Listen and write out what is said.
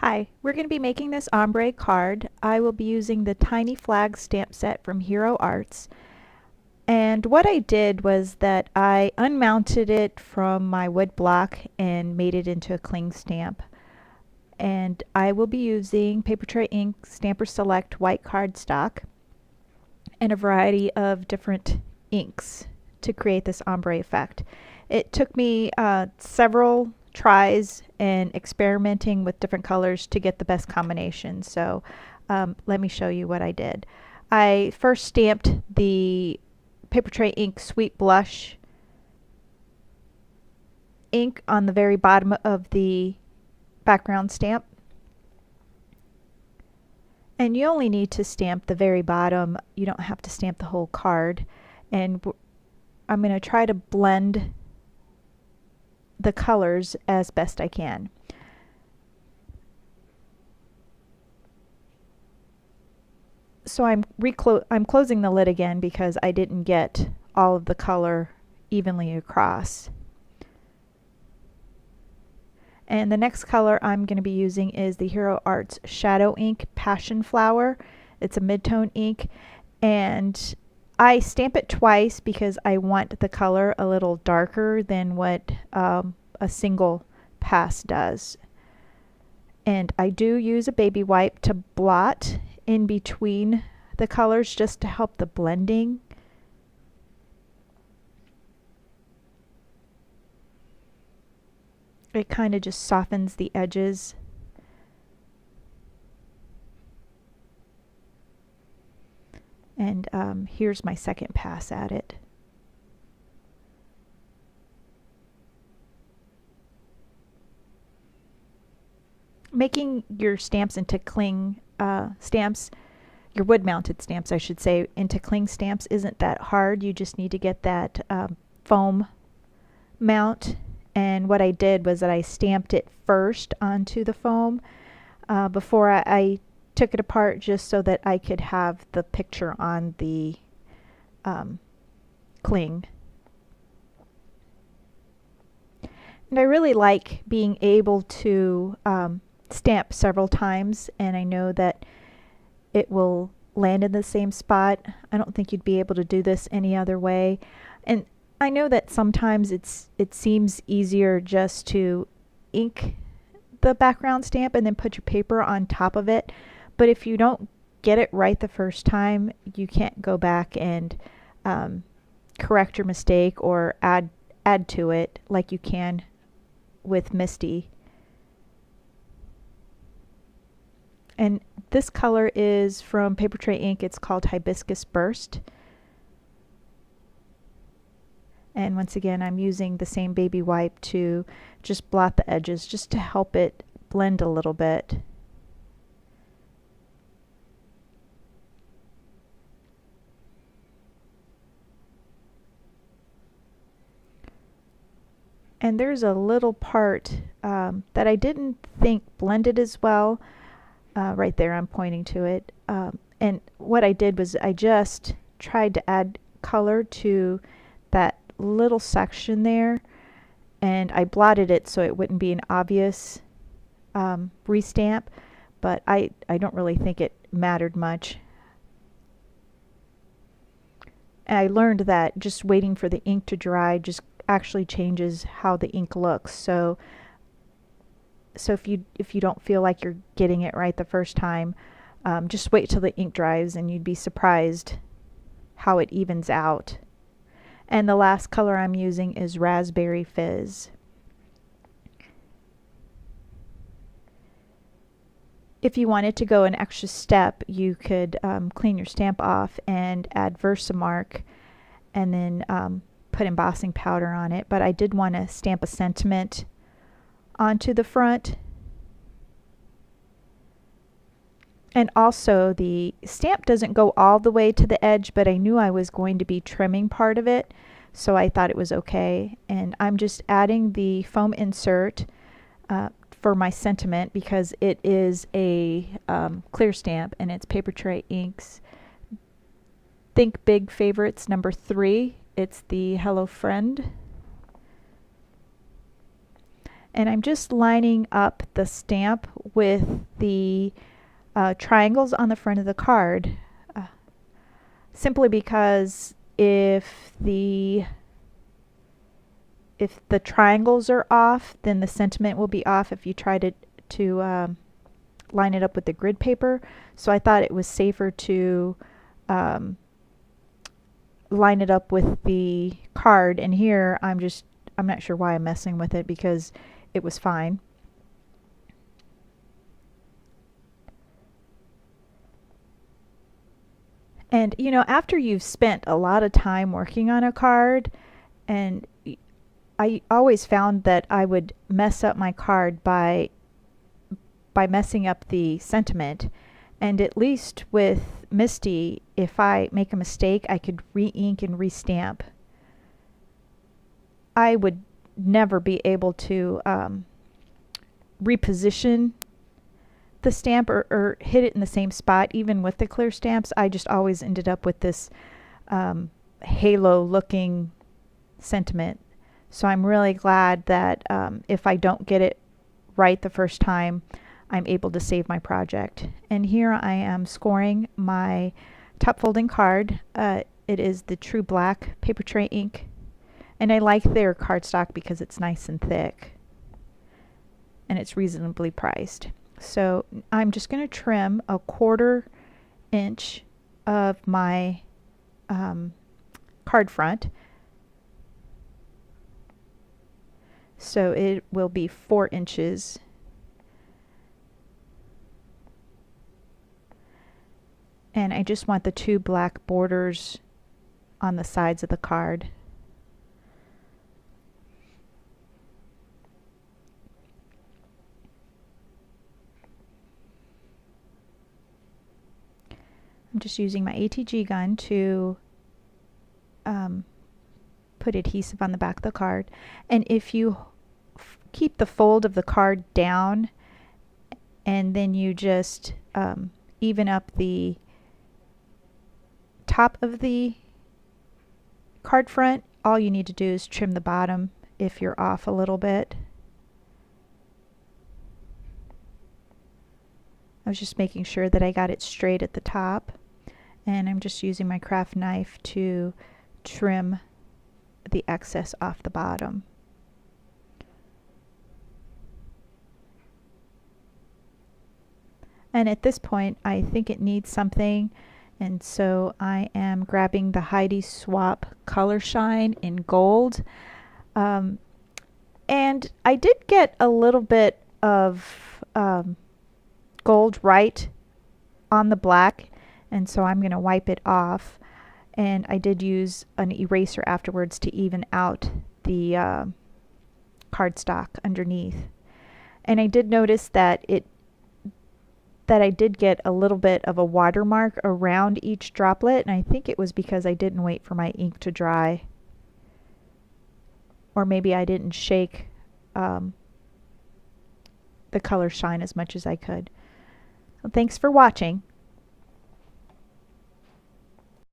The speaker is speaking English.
Hi, we're going to be making this ombre card. I will be using the Tiny Flag stamp set from Hero Arts. And what I did was that I unmounted it from my wood block and made it into a cling stamp. And I will be using Paper Tray Ink Stamper Select white cardstock and a variety of different inks to create this ombre effect. It took me several tries and experimenting with different colors to get the best combination. So let me show you what I did. I first stamped the Paper Tray Ink Sweet Blush ink on the very bottom of the background stamp. And you only need to stamp the very bottom. You don't have to stamp the whole card. And I'm going to try to blend the colors as best I can. So I'm closing the lid again because I didn't get all of the color evenly across. And the next color I'm going to be using is the Hero Arts Shadow Ink Passion Flower. It's a mid-tone ink, and I stamp it twice because I want the color a little darker than what a single pass does. And I do use a baby wipe to blot in between the colors just to help the blending. It kind of just softens the edges. And here's my second pass at it. Making your stamps into cling stamps, your wood-mounted stamps, I should say, into cling stamps isn't that hard. You just need to get that foam mount. And what I did was that I stamped it first onto the foam before I took it apart, just so that I could have the picture on the cling. And I really like being able to stamp several times, and I know that it will land in the same spot. I don't think you'd be able to do this any other way. And I know that sometimes it seems easier just to ink the background stamp and then put your paper on top of it. But if you don't get it right the first time, you can't go back and correct your mistake or add to it like you can with M.I.S.T.I. And this color is from Paper Tray Ink. It's called Hibiscus Burst. And once again, I'm using the same baby wipe to just blot the edges, just to help it blend a little bit. And there's a little part that I didn't think blended as well. Right there, I'm pointing to it. And what I did was I just tried to add color to that little section there, and I blotted it so it wouldn't be an obvious restamp, but I don't really think it mattered much. And I learned that just waiting for the ink to dry just actually changes how the ink looks. So if you don't feel like you're getting it right the first time, just wait till the ink dries and you'd be surprised how it evens out. And the last color I'm using is Raspberry Fizz. If you wanted to go an extra step, you could clean your stamp off and add Versamark and then put embossing powder on it. But I did want to stamp a sentiment onto the front. And also, the stamp doesn't go all the way to the edge, but I knew I was going to be trimming part of it, so I thought it was okay. And I'm just adding the foam insert for my sentiment because it is a clear stamp, and it's Paper Tray Inks Think Big Favorites #3. It's the Hello Friend. And I'm just lining up the stamp with the triangles on the front of the card, simply because if the triangles are off, then the sentiment will be off if you try to line it up with the grid paper. So I thought it was safer to line it up with the card, and here I'm not sure why I'm messing with it because it was fine. And you know, after you've spent a lot of time working on a card, and I always found that I would mess up my card by messing up the sentiment. And at least with M.I.S.T.I, if I make a mistake, I could re-ink and restamp. I would never be able to reposition the stamp or hit it in the same spot, even with the clear stamps. I just always ended up with this halo looking sentiment. So I'm really glad that if I don't get it right the first time, I'm able to save my project. And here I am scoring my top folding card. It is the True Black paper tray ink, and I like their cardstock because it's nice and thick and it's reasonably priced. So I'm just going to trim a 1/4 inch of my card front, so it will be 4 inches. And I just want the 2 black borders on the sides of the card. I'm just using my ATG gun to put adhesive on the back of the card. And if you keep the fold of the card down and then you just even up the top of the card front, all you need to do is trim the bottom if you're off a little bit. I was just making sure that I got it straight at the top, and I'm just using my craft knife to trim the excess off the bottom. And at this point I think it needs something, and so I am grabbing the Heidi Swapp Color Shine in gold. And I did get a little bit of gold right on the black, and so I'm going to wipe it off. And I did use an eraser afterwards to even out the cardstock underneath. And I did notice that I did get a little bit of a watermark around each droplet, and I think it was because I didn't wait for my ink to dry, or maybe I didn't shake the Color Shine as much as I could. Well, thanks for watching.